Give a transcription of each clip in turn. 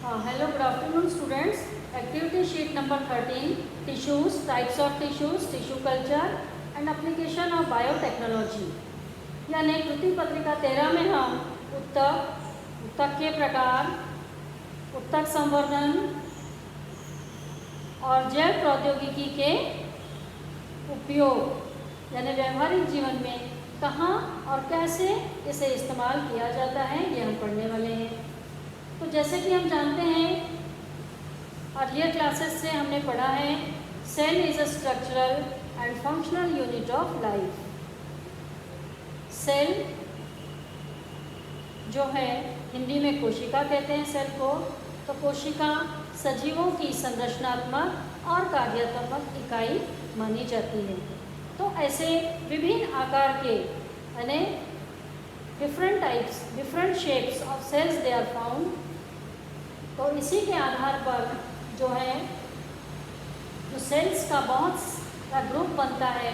Hello, good afternoon students. Activity sheet number 13, tissues, types of tissues, tissue culture and application of biotechnology. यानी कृति पत्रिका 13 में हम उत्तक के प्रकार, उत्तक संवर्धन और जैव प्रौद्योगिकी के उपयोग यानी व्यवहारिक जीवन में कहाँ और कैसे इसे इस्तेमाल किया जाता है ये हम पढ़ने वाले हैं। तो जैसे कि हम जानते हैं अर्लियर क्लासेस से हमने पढ़ा है cell is a structural and functional unit of life. Cell जो है हिंदी में कोशिका कहते हैं सेल को। तो कोशिका सजीवों की संरचनात्मक और कार्यात्मक इकाई मानी जाती है। तो ऐसे विभिन्न आकार के यानी different types different shapes of cells they are found. तो इसी के आधार पर जो है जो सेल्स का बहुत सा ग्रुप बनता है,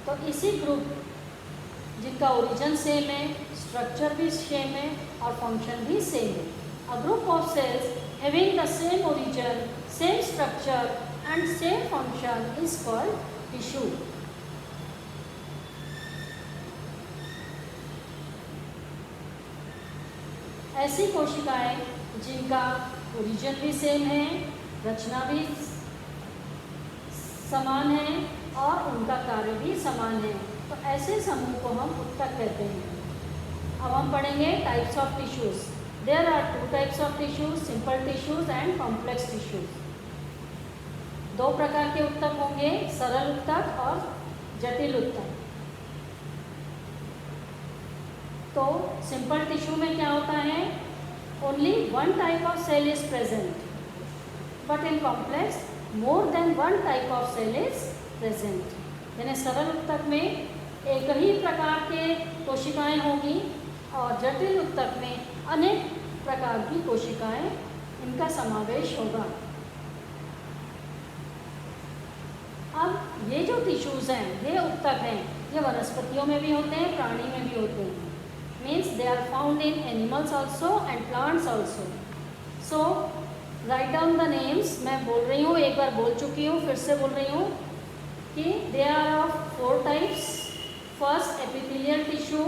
तो इसी ग्रुप जिनका ओरिजिन सेम है, स्ट्रक्चर भी सेम है और फंक्शन भी सेम है। A group of sales having the same origin, same structure and same function is called tissue. ऐसी कोशिकाएं जिनका ओरिजिन भी सेम है, रचना भी समान है और उनका कार्य भी समान है, तो ऐसे समूह को हम उत्तक कहते हैं। अब हम पढ़ेंगे types of tissues. There are two types of tissues, simple tissues and complex tissues. दो प्रकार के उत्तक होंगे, सरल उत्तक और जटिल उत्तक। तो सिंपल टिश्यू में क्या होता है, only one type of cell is present, but in complex more than one type of cell is present. यानी सरल उत्तक में एक ही प्रकार के कोशिकाएं होंगी और जटिल उत्तक में अनेक प्रकार की कोशिकाएं इनका समावेश होगा। अब ये जो टिश्यूज हैं, ये उत्तक हैं, ये वनस्पतियों में भी होते हैं, प्राणी में भी होते हैं। Means they are found in animals also and plants also. So write down the names. मैं बोल रही हूँ, एक बार बोल चुकी हूँ, फिर से बोल रही हूँ कि they are of 4 types. First epithelial tissue,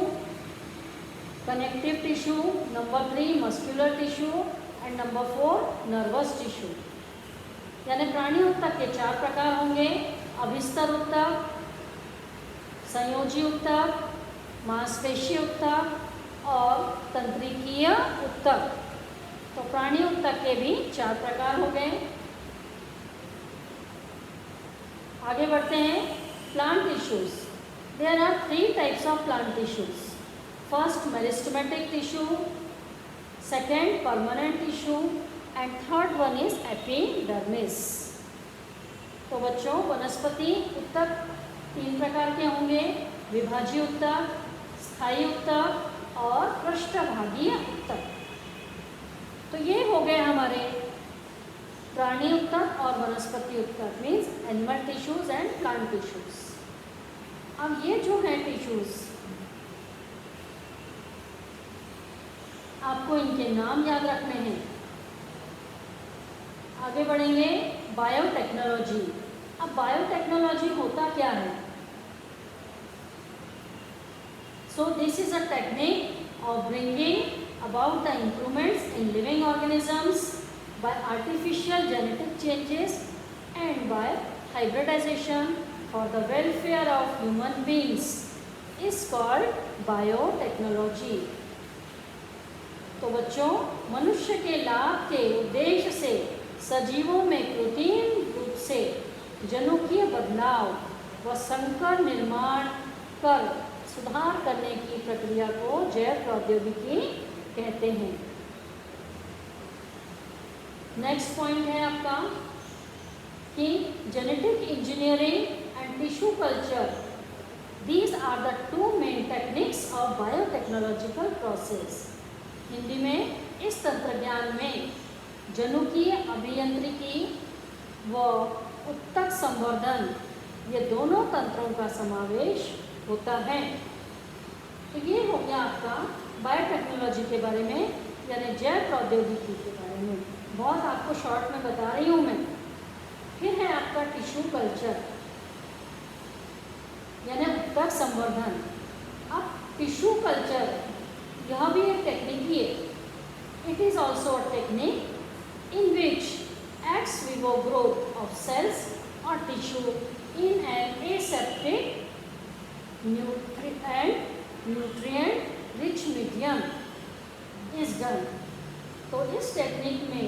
connective tissue, number 3 muscular tissue and number 4 nervous tissue. यानी प्राणी उत्तक के 4 प्रकार होंगे, अभिस्तर उत्तक, संयोजी उत्तक, मांसपेशी उत्तक और तंत्रिकीय उत्तक। तो प्राणी उत्तक के भी 4 प्रकार हो गए। आगे बढ़ते हैं, plant tissues. There are 3 types of plant tissues. First meristematic tissue, second permanent tissue and third one is epidermis. तो बच्चों वनस्पति उत्तक 3 प्रकार के होंगे, विभाजीय उत्तक, स्थायी उत्तक और पृष्ठभागीय उत्तक। तो ये हो गए हमारे प्राणी उत्तक और वनस्पति उत्तक, means animal tissues and plant tissues. अब ये जो है टिश्यूज, आपको इनके नाम याद रखने हैं। आगे बढ़ेंगे, बायोटेक्नोलॉजी। अब बायोटेक्नोलॉजी होता क्या है? So this is a technique of bringing about the improvements in living organisms by artificial genetic changes and by hybridization for the welfare of human beings is called biotechnology। तो बच्चों मनुष्य के लाभ के उद्देश्य से सजीवों में कृत्रिम रूप से जनुकीय बदलाव व संकर निर्माण कर सुधार करने की प्रक्रिया को जैव प्रौद्योगिकी कहते हैं। नेक्स्ट पॉइंट है आपका कि genetic engineering and tissue culture, these are the 2 main techniques of biotechnological process. Hindi में इस तंत्रज्ञान में जनुकीय अभियांत्रिकी व उत्तक संवर्धन ये दोनों तंत्रों का समावेश होता है। तो ये हो गया आपका बायोटेक्नोलॉजी के बारे में यानी जैव प्रौद्योगिकी के बारे में बहुत आपको शॉर्ट में बता रही हूँ मैं। फिर है आपका टिश्यू कल्चर यानी उत्तक संवर्धन। अब टिश्यू कल्चर यह भी एक टेक्निक ही है। It is also a technique in which ex vivo growth of cells or tissue in an aseptic nutrient rich medium is done। तो इस टेक्निक में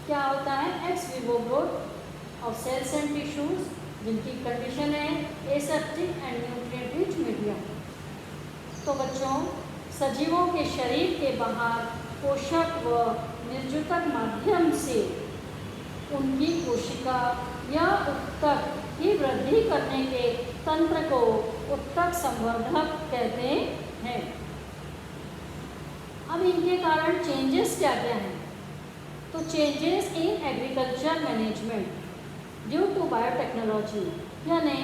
क्या होता है, ex vivo growth of cells and tissues जिनकी condition है aseptic and nutrient rich medium. तो बच्चों, सजीवों के शरीर के बाहर पोषक व निर्जुतक माध्यम से उनकी कोशिका या उत्तक की वृद्धि करने के तंत्र को उत्तक संवर्धक कहते हैं। अब इनके कारण चेंजेस क्या क्या हैं? तो changes in agriculture management due to biotechnology, यानी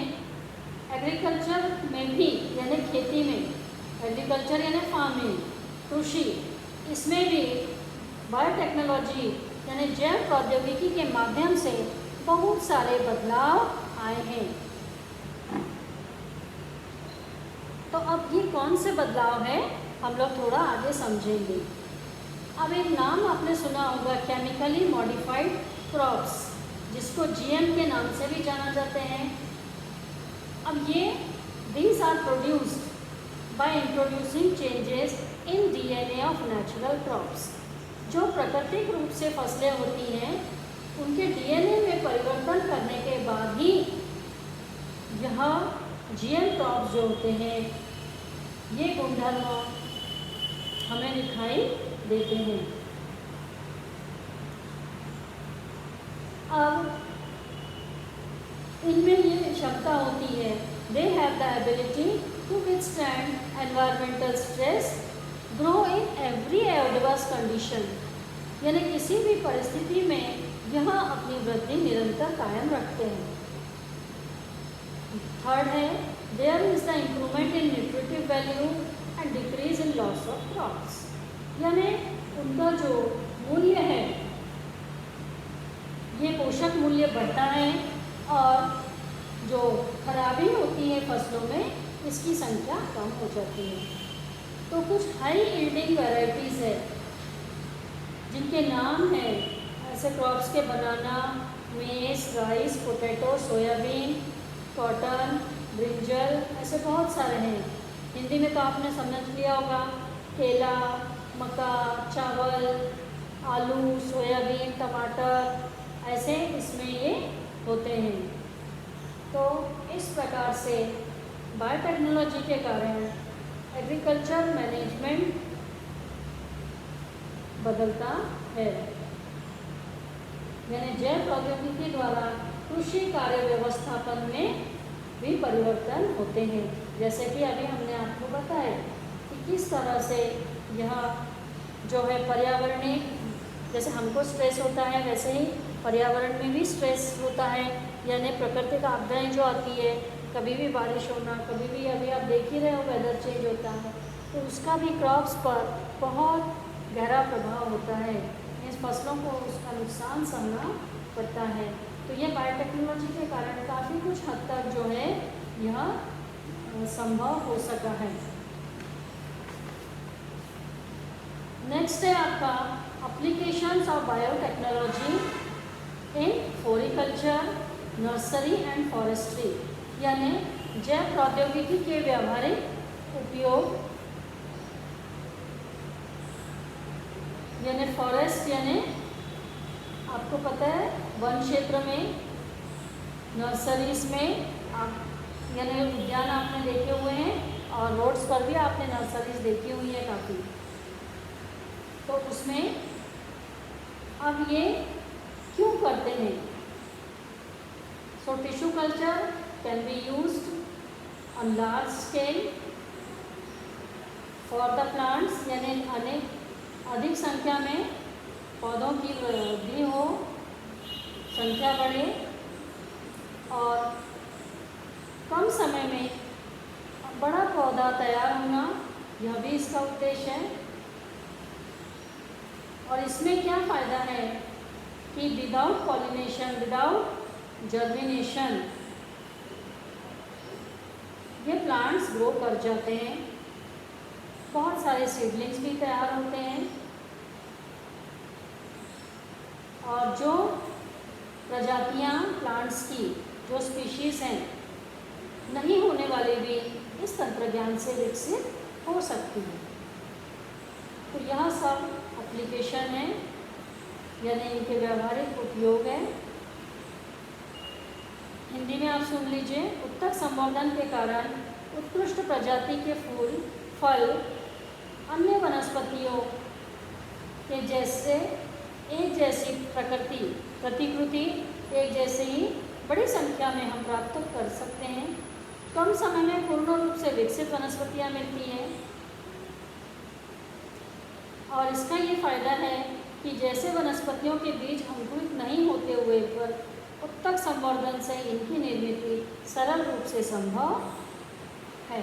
एग्रीकल्चर में भी यानी खेती में, एग्रीकल्चर यानी फार्मिंग कृषि, इसमें भी बायोटेक्नोलॉजी यानी जैव प्रौद्योगिकी के माध्यम से बहुत सारे बदलाव आए हैं। तो अब ये कौन से बदलाव हैं हम लोग थोड़ा आगे समझेंगे। अब एक नाम आपने सुना होगा, केमिकली मॉडिफाइड क्रॉप्स, जिसको जीएम के नाम से भी जाना जाते हैं। अब ये these are produced by introducing changes in DNA of natural crops. जो प्राकृतिक रूप से फसलें होती हैं उनके डीएनए में परिवर्तन करने के बाद ही यह जीएम क्रॉप्स जो होते हैं ये गुणधर्म हमें दिखाई देते हैं। अब इनमें ये क्षमता होती है, they have the ability to withstand environmental stress, grow in every adverse condition, यानी किसी भी परिस्थिति में यह अपनी वृद्धि निरंतर कायम रखते हैं। थर्ड है, there is the improvement in nutritive value and decrease in loss of crops, यानी उनका जो मूल्य है ये पोषक मूल्य बढ़ता है और जो खराबी होती है फसलों में इसकी संख्या कम हो जाती है। तो कुछ हाई यील्डिंग वैरायटीज़ है जिनके नाम हैं ऐसे क्रॉप्स के बनाना, मेज, rice, potato, soybean, cotton, brinjal, ऐसे बहुत सारे हैं। हिंदी में तो आपने समझ लिया होगा, केला, मक्का, चावल, आलू, सोयाबीन, टमाटर, ऐसे इसमें ये होते हैं। तो इस प्रकार से बायोटेक्नोलॉजी के कारण एग्रीकल्चर मैनेजमेंट बदलता है, यानी जैव प्रौद्योगिकी द्वारा कृषि कार्य व्यवस्थापन में भी परिवर्तन होते हैं। जैसे कि अभी हमने आपको बताया कि किस तरह से यह जो है पर्यावरणीय, जैसे हमको स्ट्रेस होता है वैसे ही पर्यावरण में भी स्ट्रेस होता है, यानी प्राकृतिक आपदाएं जो आती है, कभी भी बारिश होना, कभी भी अभी आप देख ही रहे हो वेदर चेंज होता है, तो उसका भी क्रॉप्स पर बहुत गहरा प्रभाव होता है। इस फसलों को उसका नुकसान सहना पड़ता है। तो ये बायोटेक्नोलॉजी के कारण काफ़ी कुछ हद तक जो है यह संभव हो सका है। नेक्स्ट है आपका applications of biotechnology in floriculture, nursery and forestry, यानी जैव प्रौद्योगिकी के व्यावहारिक उपयोग, यानी फॉरेस्ट यानी आपको पता है वन क्षेत्र में, नर्सरीज में आप यानी उद्यान आपने देखे हुए हैं और रोड्स पर भी आपने नर्सरीज देखी हुई है काफ़ी। तो उसमें अब ये क्यों करते हैं? So tissue culture can be used on large scale for the plants, यानी अधिक संख्या में पौधों की वृद्धि हो, संख्या बढ़े और कम समय में बड़ा पौधा तैयार होना, यह भी इसका उद्देश्य है। और इसमें क्या फ़ायदा है कि विदाउट पॉलिनेशन, विदाउट जर्मिनेशन ये प्लांट्स ग्रो कर जाते हैं, बहुत सारे सीडलिंग्स भी तैयार होते हैं और जो प्रजातियां प्लांट्स की, जो स्पीशीज़ हैं, नहीं होने वाली भी इस तंत्रज्ञान से विकसित हो सकती हैं। तो यह सब एप्लीकेशन है, यानी इनके व्यावहारिक उपयोग है। हिंदी में आप सुन लीजिए। उत्तक संवर्धन के कारण उत्कृष्ट प्रजाति के फूल, फल अन्य वनस्पतियों के जैसे एक जैसी प्रतिकृति एक जैसे ही बड़ी संख्या में हम प्राप्त कर सकते हैं। कम समय में पूर्ण रूप से विकसित वनस्पतियाँ मिलती हैं और इसका ये फायदा है कि जैसे वनस्पतियों के बीज अंकुरित नहीं होते हुए पर उत्तक संवर्धन से इनकी निर्मित सरल रूप से संभव है।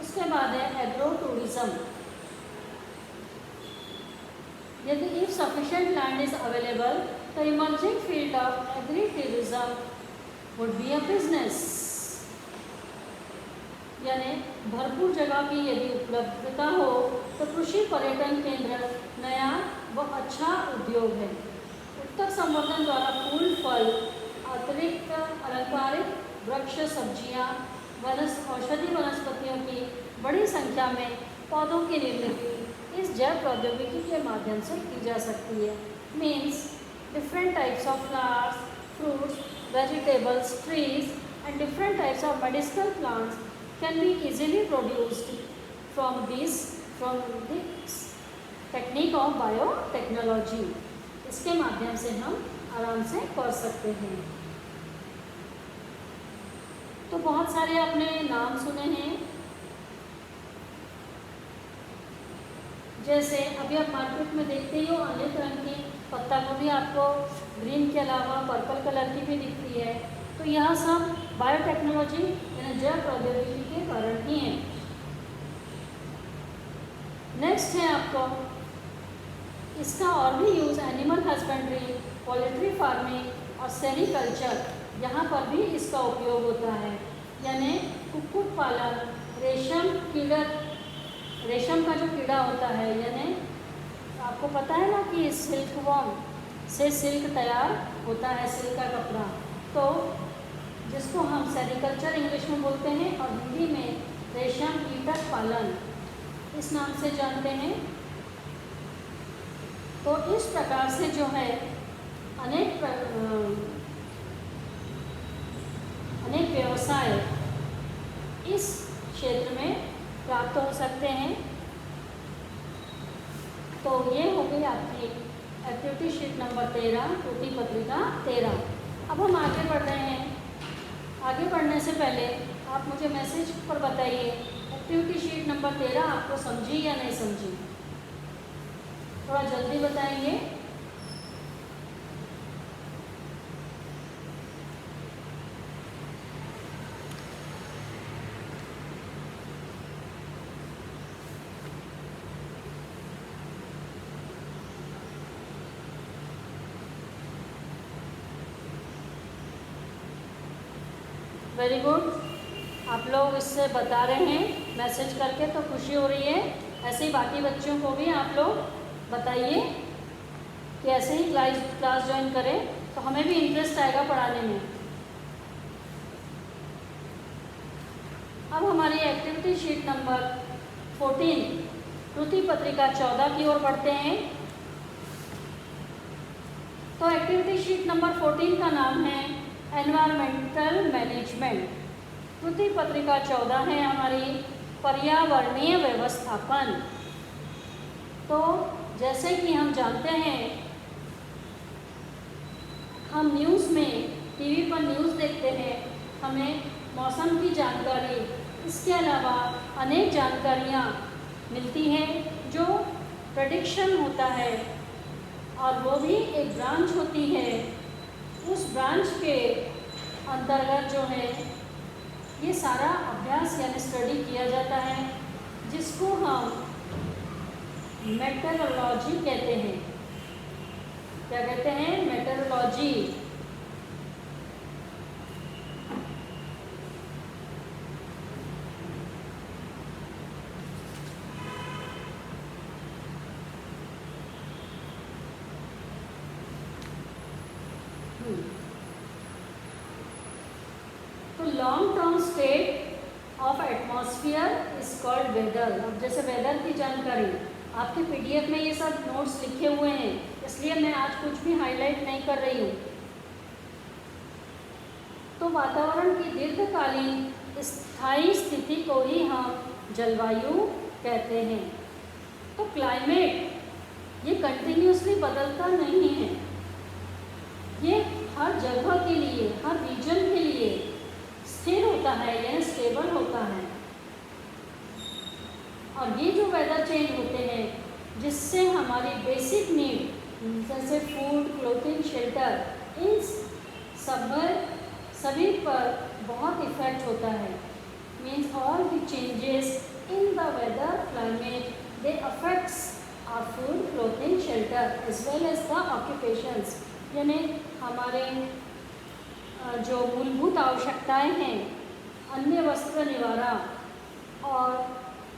उसके बाद है एग्रो टूरिज्म। यदि if sufficient land is available तो emerging field of agri tourism would be a business. यानी भरपूर जगह की यदि उपलब्धता हो तो कृषि पर्यटन केंद्र नया व अच्छा उद्योग है। उत्तक संवर्धन द्वारा फूल, फल, अतिरिक्त अलंकारिक वृक्ष, सब्जियां, औषधि वनस्पतियों की बड़ी संख्या में पौधों की निर्मित इस जैव प्रौद्योगिकी के माध्यम से की जा सकती है। Means different types of flowers, fruits, vegetables, trees and different types of medicinal plants can be easily produced from this technique of biotechnology। इसके माध्यम से हम आराम से कर सकते हैं। तो बहुत सारे आपने नाम सुने हैं, जैसे अभी आप मार्केट में देखते ही हो अनेक रंग की पत्ता गोभी आपको ग्रीन के अलावा पर्पल कलर की भी दिखती है। तो यह सब बायोटेक्नोलॉजी यानी जैव प्रौद्योगिकी के कारण ही है। नेक्स्ट है आपको इसका और भी use animal husbandry, poultry farming और सेरिकल्चर, यहाँ पर भी इसका उपयोग होता है। यानी कुक्कुट पालन, रेशम का जो कीड़ा होता है, यानी आपको पता है ना कि सिल्क वॉर्म से सिल्क तैयार होता है, सिल्क का कपड़ा, तो जिसको हम सेरिकल्चर इंग्लिश में बोलते हैं और हिंदी में रेशम कीटक पालन इस नाम से जानते हैं। तो इस प्रकार से जो है अनेक व्यवसाय इस क्षेत्र में प्राप्त हो सकते हैं। तो ये हो गई आपकी एक्टिविटी शीट नंबर 13, त्रुटि पत्रिका 13। अब हम आगे बढ़ रहे हैं। आगे बढ़ने से पहले आप मुझे मैसेज पर बताइए एक्टिविटी शीट नंबर 13 आपको समझी या नहीं समझी? थोड़ा जल्दी बताएंगे। वेरी गुड, आप लोग इससे बता रहे हैं मैसेज करके, तो खुशी हो रही है। ऐसे ही बाकी बच्चों को भी आप लोग बताइए कि ऐसे ही क्लास ज्वाइन करें, तो हमें भी इंटरेस्ट आएगा पढ़ाने में। अब हमारी एक्टिविटी शीट नंबर 14 त्रुटि पत्रिका 14 की ओर बढ़ते हैं। तो एक्टिविटी शीट नंबर 14 का नाम है एनवायरमेंटल मैनेजमेंट। त्रुटि पत्रिका 14 है हमारी पर्यावरणीय व्यवस्थापन। तो जैसे कि हम जानते हैं, हम न्यूज़ में, टीवी पर न्यूज़ देखते हैं, हमें मौसम की जानकारी, इसके अलावा अनेक जानकारियाँ मिलती हैं जो प्रेडिक्शन होता है, और वो भी एक ब्रांच होती है। उस ब्रांच के अंतर्गत जो है ये सारा अभ्यास यानी स्टडी किया जाता है। जिसको हम मेटरोलॉजी कहते हैं। क्या कहते हैं? मेटरोलॉजी। तो long term state of atmosphere is called weather. अब जैसे वेदर की जानकारी आपके पीडीएफ में ये सब नोट्स लिखे हुए हैं, इसलिए मैं आज कुछ भी हाईलाइट नहीं कर रही हूँ। तो वातावरण की दीर्घकालीन स्थायी स्थिति को ही हम जलवायु कहते हैं। तो क्लाइमेट ये कंटिन्यूसली बदलता नहीं है, ये हर जगह के लिए, हर रीजन के लिए स्थिर होता है, यानी स्टेबल होता है। और ये जो वेदर चेंज होते हैं, जिससे हमारी बेसिक नीड जैसे फूड, क्लोथिंग, शेल्टर, इन सभी पर बहुत इफेक्ट होता है। Means all the changes in the weather climate they affects our food, clothing, shelter as well as the occupations. यानी हमारे जो मूलभूत आवश्यकताएं हैं, अन्य वस्त्र निवारण और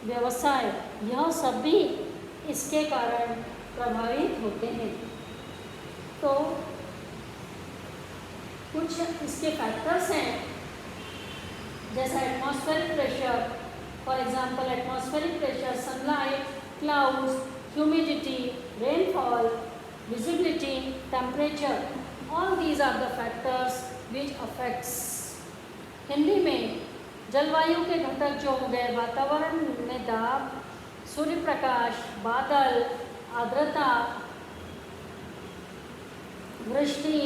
व्यवसाय, यह सब भी इसके कारण प्रभावित होते हैं। तो कुछ इसके फैक्टर्स हैं, जैसा atmospheric pressure, for example atmospheric pressure, sunlight, clouds, humidity, rainfall, visibility, temperature, all these are the factors which affects. Hindi में जलवायु के घटक जो हो गए, वातावरण में दाब, सूर्य प्रकाश, बादल, आर्द्रता, वृष्टि,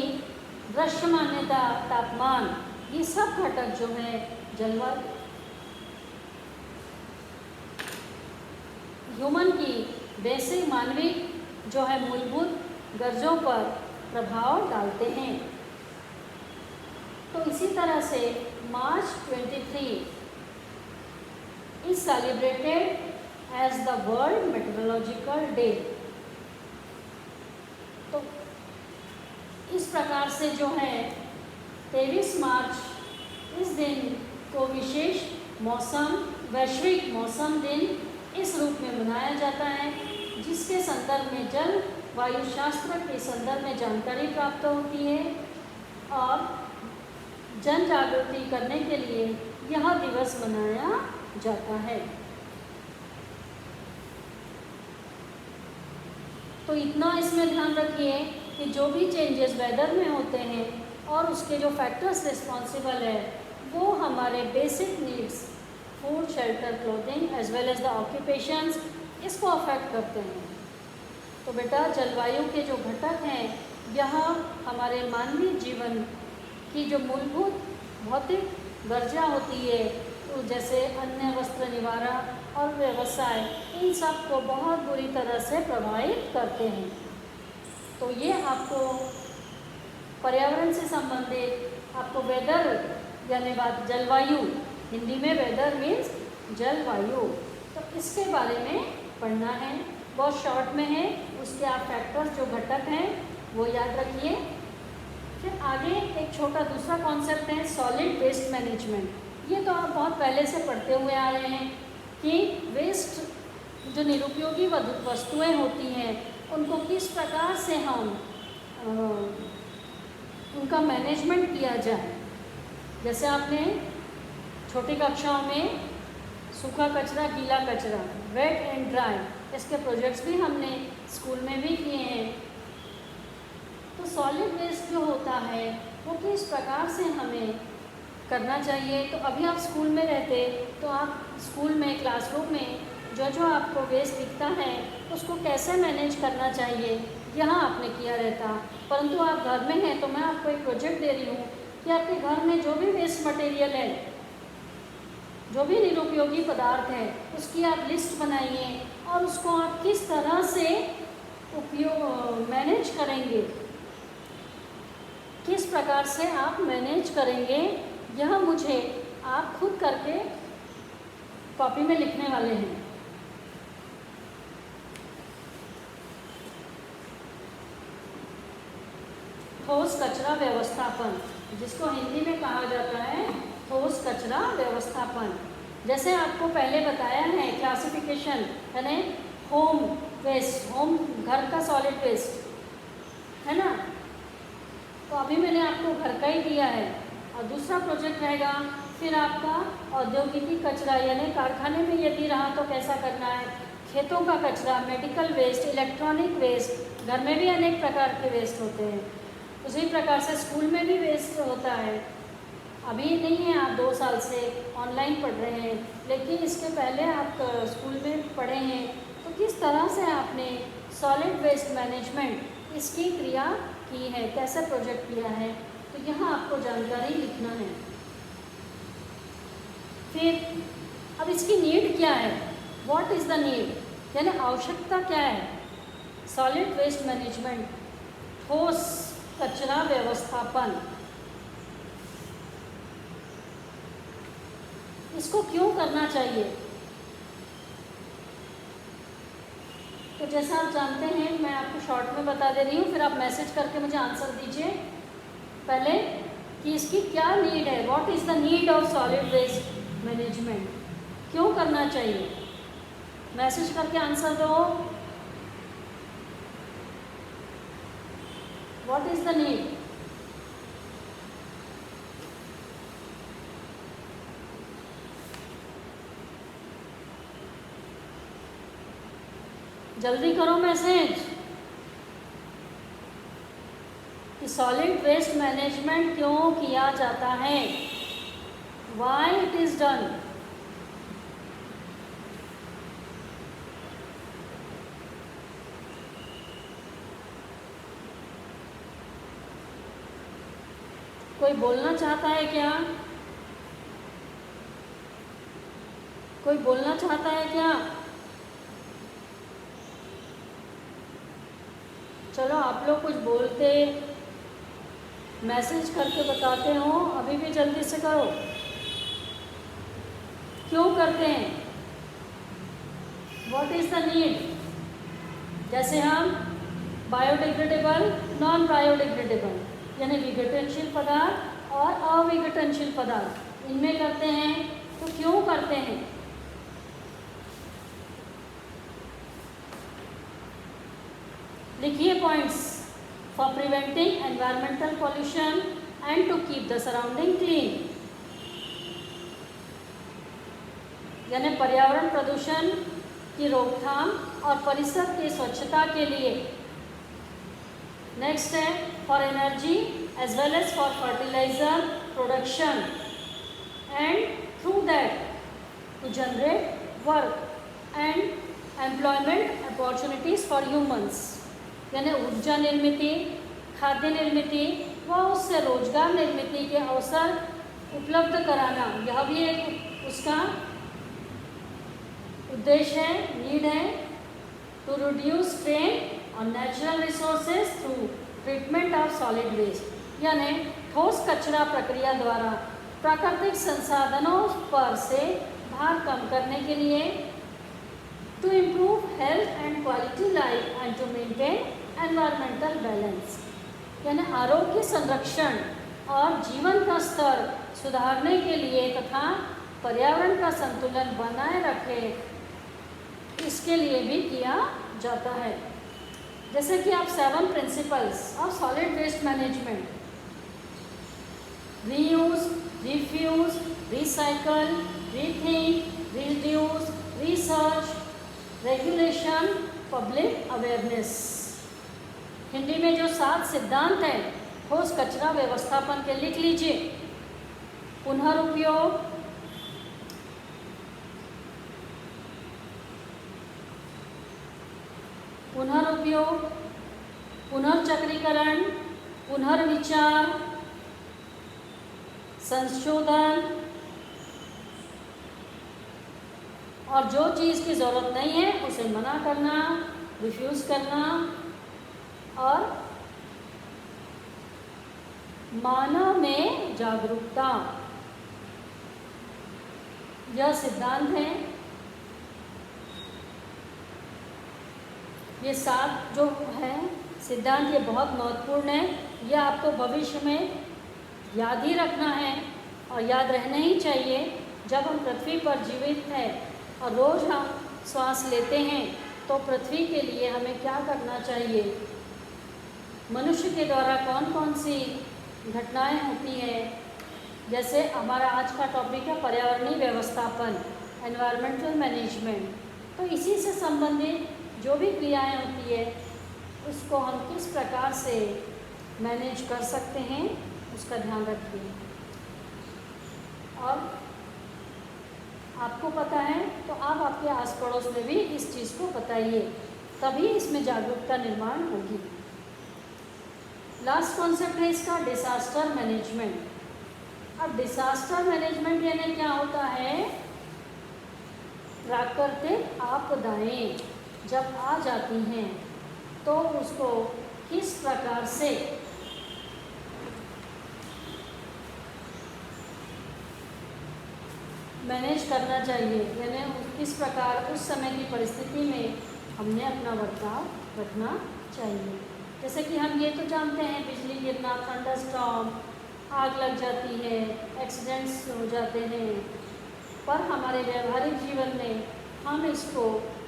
दृश्यमानता, तापमान, ये सब घटक जो है जलवायु ह्यूमन की बेसिक मानवीय जो है मूलभूत गरजों पर प्रभाव डालते हैं। तो इसी तरह से मार्च 23 is celebrated as the World Meteorological Day। तो इस प्रकार से जो है 23 मार्च इस दिन को विशेष मौसम, वैश्विक मौसम दिन इस रूप में मनाया जाता है, जिसके संदर्भ में जल वायुशास्त्र के संदर्भ में जानकारी प्राप्त होती है और जन जागृति करने के लिए यह दिवस मनाया जाता है। तो इतना इसमें ध्यान रखिए कि जो भी चेंजेस वेदर में होते हैं और उसके जो फैक्टर्स रिस्पॉन्सिबल है, वो हमारे basic needs food, shelter, clothing as well as the occupations, इसको अफेक्ट करते हैं। तो बेटा जलवायु के जो घटक हैं, यह हमारे मानवीय जीवन की जो मूलभूत भौतिक गरजा होती है, तो जैसे अन्य वस्त्र निवारण और व्यवसाय, इन सब को बहुत बुरी तरह से प्रभावित करते हैं। तो ये आपको पर्यावरण से संबंधित आपको वेदर यानी बात जलवायु, हिंदी में वेदर मीन्स जलवायु, तो इसके बारे में पढ़ना है। बहुत शॉर्ट में है, उसके आप फैक्टर्स जो घटक हैं वो याद रखिए। फिर आगे एक छोटा दूसरा कॉन्सेप्ट है सॉलिड वेस्ट मैनेजमेंट। ये तो आप बहुत पहले से पढ़ते हुए आ रहे हैं कि वेस्ट जो निरुपयोगी वस्तुएं होती हैं, उनको किस प्रकार से हम उनका मैनेजमेंट किया जाए। जैसे आपने छोटी कक्षाओं में सूखा कचरा, गीला कचरा, वेट एंड ड्राई, इसके प्रोजेक्ट्स भी हमने स्कूल में भी किए हैं। तो सॉलिड वेस्ट जो होता है वो किस प्रकार से हमें करना चाहिए। तो अभी आप स्कूल में रहते तो आप स्कूल में क्लासरूम में जो जो आपको वेस्ट दिखता है उसको कैसे मैनेज करना चाहिए, यहाँ आपने किया रहता। परंतु आप घर में हैं तो मैं आपको एक प्रोजेक्ट दे रही हूँ कि आपके घर में जो भी वेस्ट मटेरियल है, जो भी निरुपयोगी पदार्थ है, उसकी आप लिस्ट बनाइए और उसको आप किस तरह से उपयोग मैनेज करेंगे, किस प्रकार से आप मैनेज करेंगे, यह मुझे आप खुद करके कॉपी में लिखने वाले हैं। ठोस कचरा व्यवस्थापन, जिसको हिंदी में कहा जाता है ठोस कचरा व्यवस्थापन। जैसे आपको पहले बताया है क्लासिफिकेशन, यानी होम वेस्ट, होम घर का सॉलिड वेस्ट है ना, तो अभी मैंने आपको घर का ही दिया है। और दूसरा प्रोजेक्ट रहेगा फिर आपका औद्योगिकी कचरा, यानी कारखाने में यदि रहा तो कैसा करना है, खेतों का कचरा, मेडिकल वेस्ट, इलेक्ट्रॉनिक वेस्ट, घर में भी अनेक प्रकार के वेस्ट होते हैं, उसी प्रकार से स्कूल में भी वेस्ट होता है। अभी नहीं है, आप 2 साल से ऑनलाइन पढ़ रहे हैं, लेकिन इसके पहले आप स्कूल में पढ़े हैं, तो किस तरह से आपने सॉलिड वेस्ट मैनेजमेंट इसकी क्रिया की है, कैसे प्रोजेक्ट किया है, तो यहाँ आपको जानकारी लिखना है। फिर अब इसकी नीड क्या है, व्हाट इज़ द नीड, यानी आवश्यकता क्या है। सॉलिड वेस्ट मैनेजमेंट, ठोस कचरा व्यवस्थापन, इसको क्यों करना चाहिए। तो जैसा आप जानते हैं, मैं आपको शॉर्ट में बता दे रही हूँ, फिर आप मैसेज करके मुझे आंसर दीजिए पहले कि इसकी क्या नीड है, what is the need of solid waste management, क्यों करना चाहिए। मैसेज करके आंसर दो, व्हाट इज़ द नीड। जल्दी करो मैसेज कि सॉलिड वेस्ट मैनेजमेंट क्यों किया जाता है, व्हाई इट इज डन। कोई बोलना चाहता है क्या, कोई बोलना चाहता है क्या। चलो आप लोग कुछ बोलते, मैसेज करके बताते हो, अभी भी जल्दी से करो, क्यों करते हैं, व्हाट इज़ द नीड। जैसे हम बायोडिग्रेडेबल, नॉन बायोडिग्रेडेबल, यानी विघटनशील पदार्थ और अविघटनशील पदार्थ, इनमें करते हैं, तो क्यों करते हैं। लिखिए points, for preventing environmental pollution and to keep the surrounding clean, यानी पर्यावरण प्रदूषण की रोकथाम और परिसर की स्वच्छता के लिए। नेक्स्ट है for energy as well as for fertilizer production and through that to generate work and employment opportunities for humans, यानी ऊर्जा निर्मित, खाद्य निर्मित व उससे रोजगार निर्मित के अवसर उपलब्ध कराना, यह भी एक उसका उद्देश्य है, नीड है। To reduce strain on natural resources through treatment of solid waste, यानी ठोस कचरा प्रक्रिया द्वारा प्राकृतिक संसाधनों पर से भार कम करने के लिए, to improve health and quality life and to maintain environmental balance, यानी आरोग्य संरक्षण और जीवन का स्तर सुधारने के लिए तथा पर्यावरण का संतुलन बनाए रखे, इसके लिए भी किया जाता है। जैसे कि आप 7 principles of solid waste management, reuse, refuse, recycle, rethink, reduce, research, regulation, public awareness, Hindi में जो 7 सिद्धांत हैं ठोस कचरा व्यवस्थापन के, लिख लीजिए। पुनर्उपयोग, पुनर्उपयोग, पुनर्चक्रीकरण, पुनर्विचार, संशोधन, और जो चीज़ की ज़रूरत नहीं है उसे मना करना, रिफ्यूज़ करना, और मानव में जागरूकता, यह सिद्धांत है। ये 7 जो है सिद्धांत ये बहुत महत्वपूर्ण है, यह आपको भविष्य में याद ही रखना है और याद रहना ही चाहिए। जब हम पृथ्वी पर जीवित हैं और रोज़ हम श्वास लेते हैं तो पृथ्वी के लिए हमें क्या करना चाहिए, मनुष्य के द्वारा कौन कौन सी घटनाएं होती हैं। जैसे हमारा आज का टॉपिक है पर्यावरणीय व्यवस्थापन, एनवायरमेंटल मैनेजमेंट। तो इसी से संबंधित जो भी क्रियाएं होती है उसको हम किस प्रकार से मैनेज कर सकते हैं उसका ध्यान रखिए। और आपको पता है तो आप आपके आस पड़ोस में भी इस चीज़ को बताइए, तभी इसमें जागरूकता निर्माण होगी। लास्ट कॉन्सेप्ट है इसका डिसास्टर मैनेजमेंट। अब डिसास्टर मैनेजमेंट यानी क्या होता है, प्राकृतिक आपदाएं जब आ जाती हैं तो उसको किस प्रकार से मैनेज करना चाहिए, यानी किस प्रकार उस समय की परिस्थिति में हमने अपना बर्ताव रखना चाहिए। जैसे कि हम ये तो जानते हैं बिजली गिरना, थंडरस्टॉर्म, आग लग जाती है, एक्सीडेंट्स हो जाते हैं, पर हमारे व्यवहारिक जीवन में हम इसको,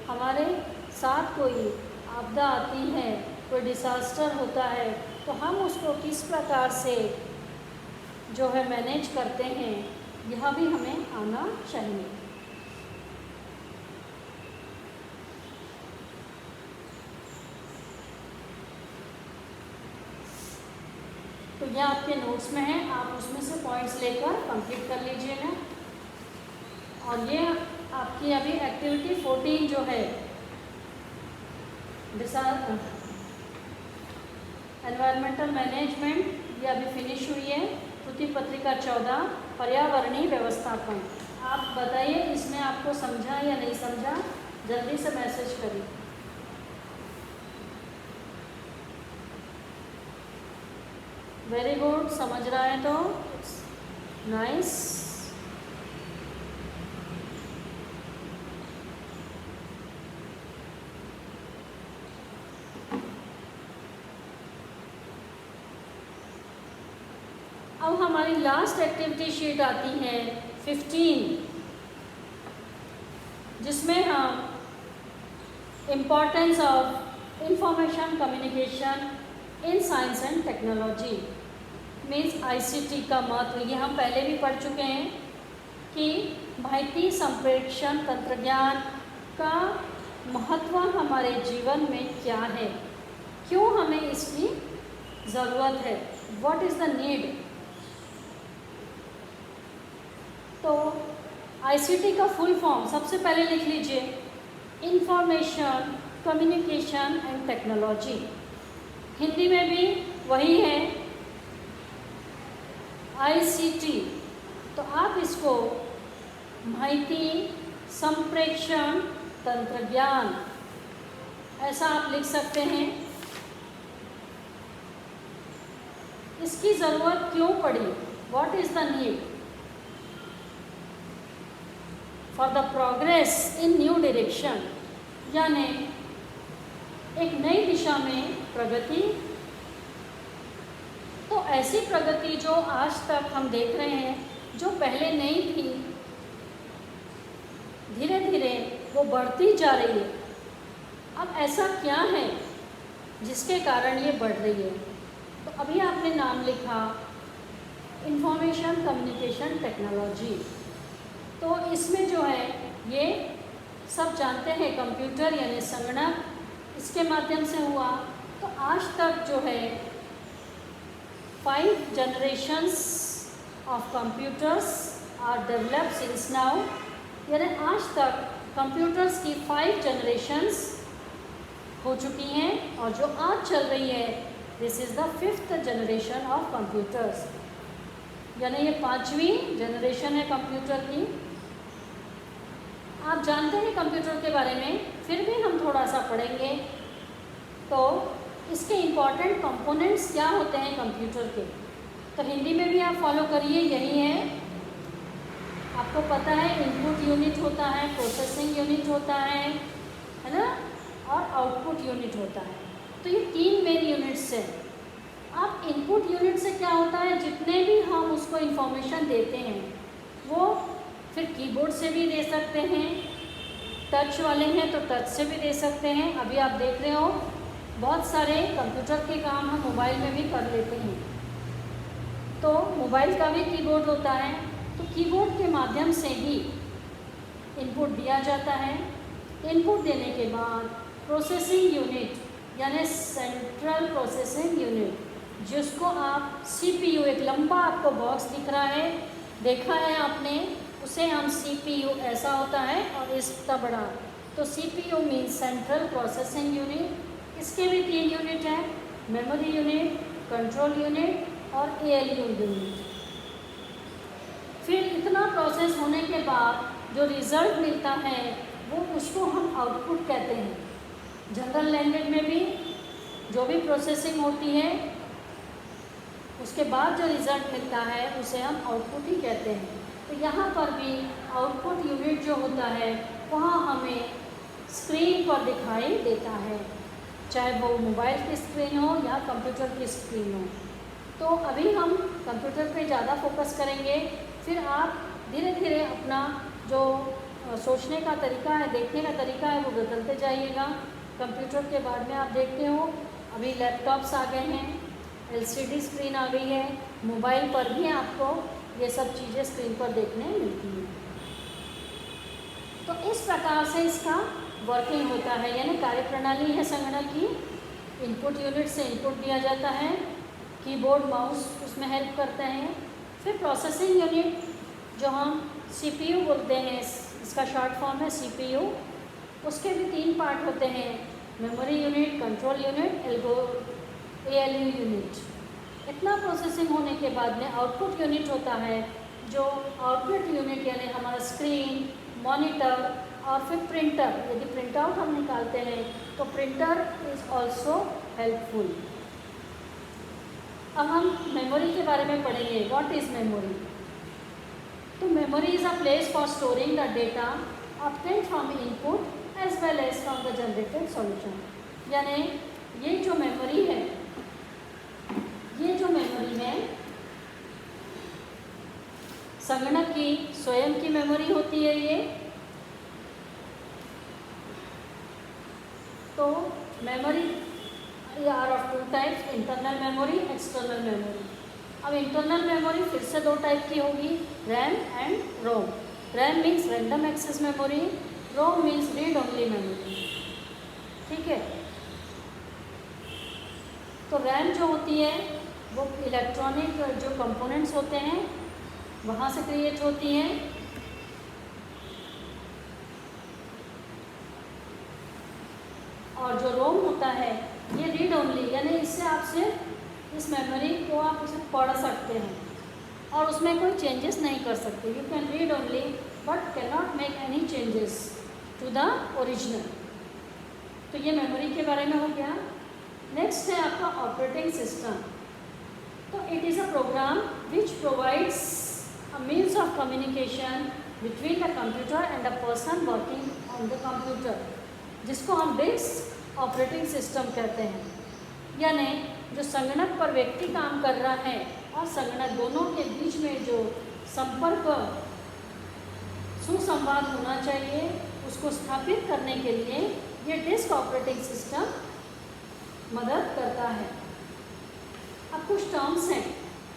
हमारे साथ कोई आपदा आती है, कोई डिसास्टर होता है तो हम उसको किस प्रकार से जो है मैनेज करते हैं, यह भी हमें आना चाहिए। तो यह आपके नोट्स में है, आप उसमें से पॉइंट्स लेकर कंप्लीट कर लीजिएगा। और ये आपकी अभी एक्टिविटी 14 जो है एनवायरमेंटल मैनेजमेंट, ये अभी फिनिश हुई है। त्रुटि पत्रिका 14 पर्यावरणीय व्यवस्थापन। आप बताइए इसमें आपको समझा या नहीं समझा, जल्दी से मैसेज करिए। वेरी गुड, समझ रहा है तो नाइस। अब हमारी लास्ट एक्टिविटी शीट आती है 15, जिसमें हम importance of information communication in science and technology means ICT का महत्व, ये हम पहले भी पढ़ चुके हैं कि माहिती संप्रेषण तंत्रज्ञान का महत्व हमारे जीवन में क्या है, क्यों हमें इसकी ज़रूरत है, व्हाट इज़ द नीड। तो ICT का फुल फॉर्म सबसे पहले लिख लीजिए, information communication and technology. Hindi में भी वही है ICT। तो आप इसको माहिती संप्रेषण तंत्रज्ञान ऐसा आप लिख सकते हैं। इसकी ज़रूरत क्यों पड़ी, what is the need for the progress in new direction, यानी एक नई दिशा में प्रगति। तो ऐसी प्रगति जो आज तक हम देख रहे हैं, जो पहले नहीं थी, धीरे धीरे वो बढ़ती जा रही है। अब ऐसा क्या है जिसके कारण ये बढ़ रही है। तो अभी आपने नाम लिखा इंफॉर्मेशन कम्युनिकेशन टेक्नोलॉजी। तो इसमें जो है ये सब जानते हैं कंप्यूटर यानी संगणक, इसके माध्यम से हुआ। तो आज तक जो है 5 generations of computers are developed since now, यानी आज तक कंप्यूटर्स की 5 generations हो चुकी हैं और जो आज चल रही है this is the 5th generation of computers, यानी ये 5वीं जनरेशन है कंप्यूटर की। आप जानते हैं कंप्यूटर के बारे में, फिर भी हम थोड़ा सा पढ़ेंगे। तो इसके इम्पॉर्टेंट कंपोनेंट्स क्या होते हैं कंप्यूटर के, तो हिंदी में भी आप फॉलो करिए, यही है। आपको पता है इनपुट यूनिट होता है, प्रोसेसिंग यूनिट होता है ना, और आउटपुट यूनिट होता है। तो ये 3 मेन यूनिट्स हैं। अब इनपुट यूनिट से क्या होता है, जितने भी हम उसको इंफॉर्मेशन देते हैं वो फिर कीबोर्ड से भी दे सकते हैं, टच वाले हैं तो टच से भी दे सकते हैं। अभी आप देख रहे हो बहुत सारे कंप्यूटर के काम हम मोबाइल में भी कर लेते हैं, तो मोबाइल का भी कीबोर्ड होता है, तो कीबोर्ड के माध्यम से ही इनपुट दिया जाता है। इनपुट देने के बाद प्रोसेसिंग यूनिट यानी सेंट्रल प्रोसेसिंग यूनिट, जिसको आप सीपीयू, एक लंबा आपको बॉक्स दिख रहा है, देखा है आपने, उसे हम सीपीयू, ऐसा होता है और इसका बड़ा, तो CPU means central processing unit. इसके भी 3 यूनिट हैं, मेमोरी यूनिट, कंट्रोल यूनिट और एएलयू यूनिट। फिर इतना प्रोसेस होने के बाद जो रिज़ल्ट मिलता है वो उसको हम आउटपुट कहते हैं। जनरल लैंग्वेज में भी जो भी प्रोसेसिंग होती है उसके बाद जो रिज़ल्ट मिलता है उसे हम आउटपुट ही कहते हैं। तो यहाँ पर भी आउटपुट यूनिट जो होता है वहाँ हमें स्क्रीन पर दिखाई देता है, चाहे वो मोबाइल की स्क्रीन हो या कंप्यूटर की स्क्रीन हो। तो अभी हम कंप्यूटर पे ज़्यादा फोकस करेंगे, फिर आप धीरे धीरे अपना जो सोचने का तरीका है, देखने का तरीका है, वो बदलते जाइएगा। कंप्यूटर के बाद में आप देखते हो अभी लैपटॉप्स आ गए हैं, एलसीडी स्क्रीन आ गई है, मोबाइल पर भी आपको ये सब चीज़ें स्क्रीन पर देखने मिलती हैं। तो इस प्रकार से इसका वर्किंग होता है, यानी कार्यप्रणाली है संगणक की। इनपुट यूनिट से इनपुट दिया जाता है, कीबोर्ड माउस उसमें हेल्प करते हैं। फिर प्रोसेसिंग यूनिट जो हम सीपीयू बोलते हैं, इसका शॉर्ट फॉर्म है सीपीयू, उसके भी 3 पार्ट होते हैं, memory unit, control unit, ALU unit. इतना प्रोसेसिंग होने के बाद में आउटपुट यूनिट होता है, जो आउटपुट यूनिट यानी हमारा स्क्रीन, मॉनिटर और फिर प्रिंटर। यदि प्रिंट आउट हम निकालते हैं तो प्रिंटर इज़ ऑल्सो हेल्पफुल। अब हम मेमोरी के बारे में पढ़ेंगे। What is memory? तो memory is a place for storing the data obtained from input as well as from the generated solution. यानी ये जो मेमोरी है, संगणक की स्वयं की मेमोरी होती है ये। तो memory are of 2 types, internal memory, external memory. अब इंटरनल मेमोरी फिर से 2 टाइप की होगी, RAM and ROM. RAM means random access memory, ROM means read only memory. ठीक है, तो रैम जो होती है वो इलेक्ट्रॉनिक जो कंपोनेंट्स होते हैं वहाँ से क्रिएट होती हैं। और जो रोम होता है ये रीड ओनली, यानी इससे आप सिर्फ इस मेमोरी को आप उसे पढ़ सकते हैं और उसमें कोई चेंजेस नहीं कर सकते। You can read only but can not make any changes to the original. तो ये मेमोरी के बारे में हो गया। नेक्स्ट है आपका ऑपरेटिंग सिस्टम। तो it is a program which provides a means of communication between the computer and the person working on the computer, जिसको हम डिस्क ऑपरेटिंग सिस्टम कहते हैं। यानी जो संगणक पर व्यक्ति काम कर रहा है और संगणक, दोनों के बीच में जो संपर्क, सुसंवाद होना चाहिए, उसको स्थापित करने के लिए ये डिस्क ऑपरेटिंग सिस्टम मदद करता है। अब कुछ टर्म्स हैं,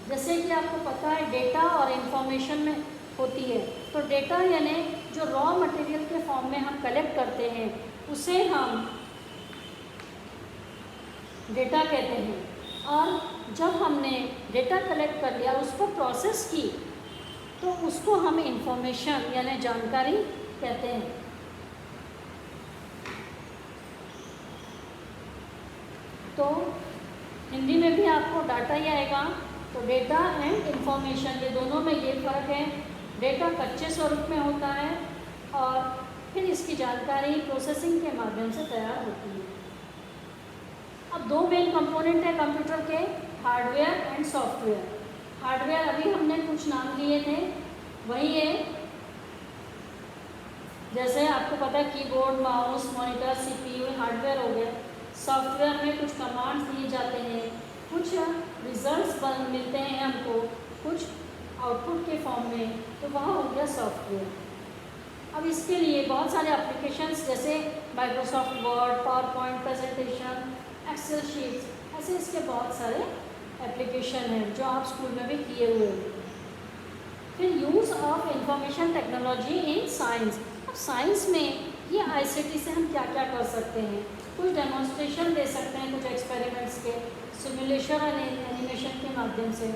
जैसे कि आपको पता है डेटा और इंफॉर्मेशन में होती है। तो डेटा यानी जो रॉ मटेरियल के फॉर्म में हम कलेक्ट करते हैं उसे हम डेटा कहते हैं। और जब हमने डेटा कलेक्ट कर लिया, उसको प्रोसेस की, तो उसको हम इंफॉर्मेशन यानी जानकारी कहते हैं। तो हिंदी में भी आपको डाटा ही आएगा। तो डेटा एंड इंफॉर्मेशन, ये दोनों में ये फ़र्क है। डेटा कच्चे स्वरूप में होता है और फिर इसकी जानकारी प्रोसेसिंग के माध्यम से तैयार होती है। अब 2 मेन कंपोनेंट है कंप्यूटर के, हार्डवेयर एंड सॉफ्टवेयर। हार्डवेयर अभी हमने कुछ नाम लिए थे, वही है, जैसे आपको पता है keyboard, mouse, monitor, CPU hardware हो गए। सॉफ्टवेयर में कुछ कमांड्स दिए जाते हैं, कुछ रिजल्ट्स मिलते हैं हमको कुछ आउटपुट के फॉर्म में, तो वह हो गया सॉफ्टवेयर। अब इसके लिए बहुत सारे एप्लीकेशंस जैसे Microsoft Word, PowerPoint presentation, Excel sheets, ऐसे इसके बहुत सारे एप्लीकेशन हैं जो आप स्कूल में भी किए हुए हैं। फिर use of information technology in science. अब साइंस में ये आईसीटी से हम क्या क्या कर सकते हैं, कुछ डेमोन्स्ट्रेशन दे सकते हैं, कुछ एक्सपेरिमेंट्स के, सिमुलेशन और एनिमेशन के माध्यम से।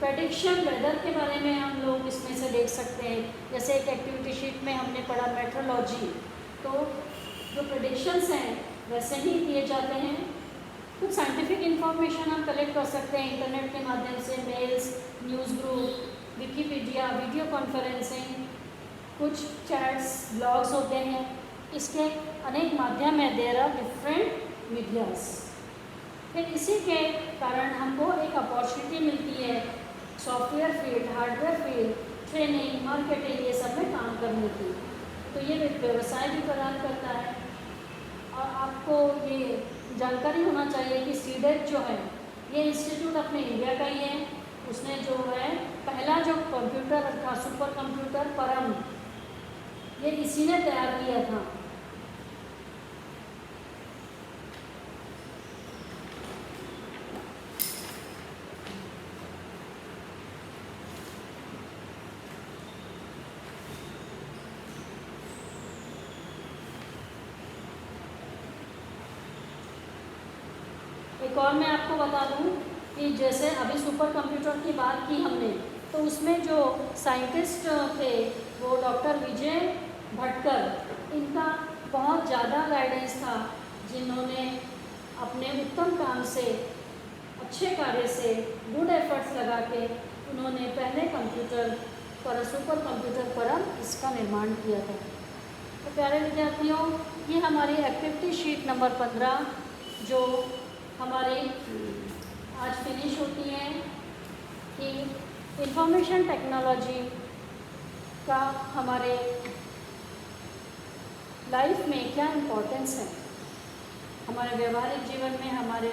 प्रेडिक्शन वेदर के बारे में हम लोग इसमें से देख सकते हैं, जैसे एक एक्टिविटी शीट में हमने पढ़ा मेट्रोलॉजी, तो जो प्रेडिक्शंस हैं वैसे ही दिए जाते हैं। कुछ साइंटिफिक इंफॉर्मेशन हम कलेक्ट कर सकते हैं इंटरनेट के माध्यम से, mails, news group, Wikipedia, video conferencing, कुछ चैट्स, ब्लॉग्स होते हैं। इसके अनेक माध्यम हैं, देयर आर डिफरेंट मीडियाज। फिर इसी के कारण हमको एक अपॉर्चुनिटी मिलती है software field, hardware field, training, marketing, ये सब में काम करने की। तो ये एक व्यवसाय भी प्रदान करता है। और आपको ये जानकारी होना चाहिए कि सीडेट जो है ये इंस्टीट्यूट अपने इंडिया का ही है। उसने जो है पहला जो कंप्यूटर था, सुपर कंप्यूटर परम, ये इसी ने तैयार किया था। एक और मैं आपको बता दूं कि जैसे अभी सुपर कंप्यूटर की बात की हमने, तो उसमें जो साइंटिस्ट थे वो डॉक्टर विजय भटकर, इनका बहुत ज़्यादा गाइडेंस था, जिन्होंने अपने उत्तम काम से, अच्छे कार्य से, गुड एफर्ट्स लगा के उन्होंने पहले कंप्यूटर पर, सुपर कंप्यूटर परम, इसका निर्माण किया था। तो प्यारे विद्यार्थियों, ये हमारी एक्टिविटी शीट नंबर 15 जो हमारी आज फिनिश होती है कि इंफॉर्मेशन टेक्नोलॉजी का हमारे लाइफ में क्या इम्पोर्टेंस है, हमारे व्यवहारिक जीवन में, हमारे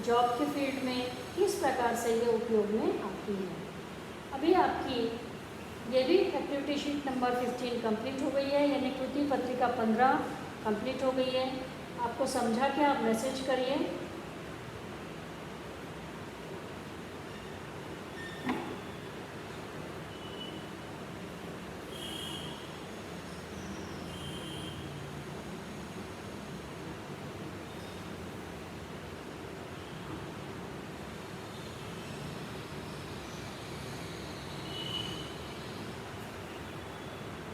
जॉब के फील्ड में किस प्रकार से ये उपयोग में आती है। अभी आपकी ये भी एक्टिविटी शीट नंबर 15 कंप्लीट हो गई है, यानी कृति पत्रिका 15 कंप्लीट हो गई है। आपको समझा के आप मैसेज करिए।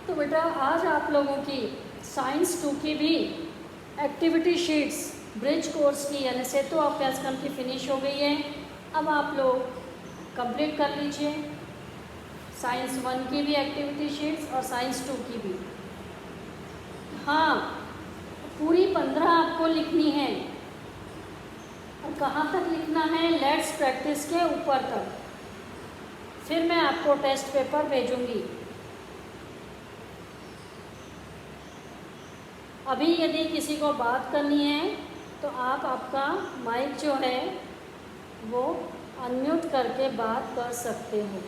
तो बेटा आज आप लोगों की साइंस 2 की भी एक्टिविटी शीट्स ब्रिज कोर्स की यानी सेतु अभ्यासक्रम की फिनिश हो गई है। अब आप लोग कंप्लीट कर लीजिए साइंस 1 की भी एक्टिविटी शीट्स और साइंस 2 की भी। हाँ, पूरी 15 आपको लिखनी है। और कहाँ तक लिखना है? लेट्स प्रैक्टिस के ऊपर तक। फिर मैं आपको टेस्ट पेपर भेजूंगी। अभी यदि किसी को बात करनी है तो आप आपका माइक जो है वो अनम्यूट करके बात कर सकते हो।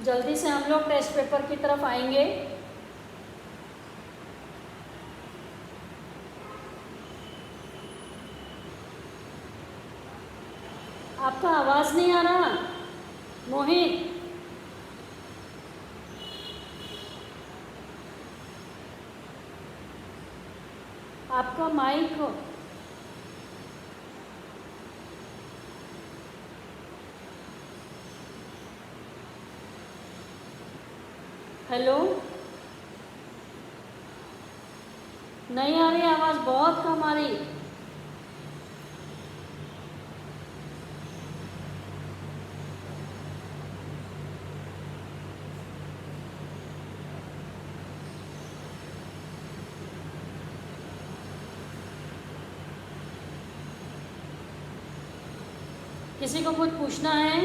जल्दी से हम लोग टेस्ट पेपर की तरफ आएंगे। आपका आवाज़ नहीं आ रहा मोहित। आपका माइक हेलो, नहीं आ रही आवाज़, बहुत कम आ रही। किसी को कुछ पूछना है?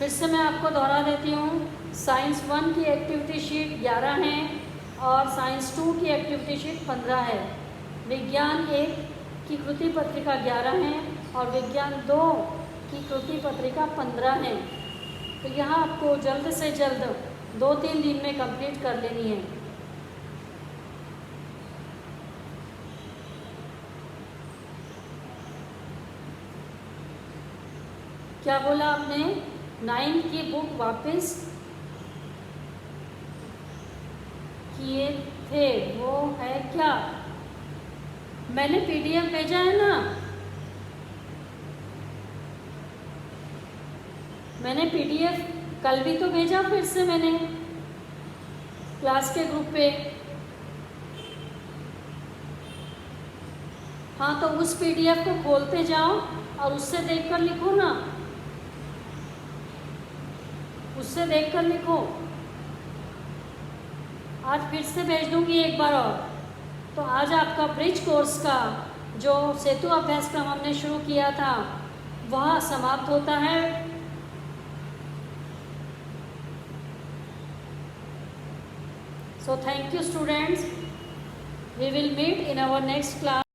फिर से मैं आपको दोहरा देती हूँ, साइंस 1 की एक्टिविटी शीट 11 है और साइंस 2 की एक्टिविटी शीट 15 है। विज्ञान 1 की कृति पत्रिका 11 है और विज्ञान 2 की कृति पत्रिका 15 है। तो यहाँ आपको जल्द से जल्द 2-3 दिन में कंप्लीट कर लेनी है। क्या बोला आपने? 9 की बुक वापस किए थे, वो है क्या? मैंने PDF भेजा है ना, मैंने PDF कल भी तो भेजा, फिर से मैंने क्लास के ग्रुप पे। हाँ, तो उस PDF को खोलते जाओ और उससे देखकर लिखो ना, उससे देखकर लिखो। आज फिर से भेज दूंगी एक बार और। तो आज आपका ब्रिज कोर्स का जो सेतु अभ्यासक्रम हमने शुरू किया था वह समाप्त होता है। So thank you students. We will meet in our next class.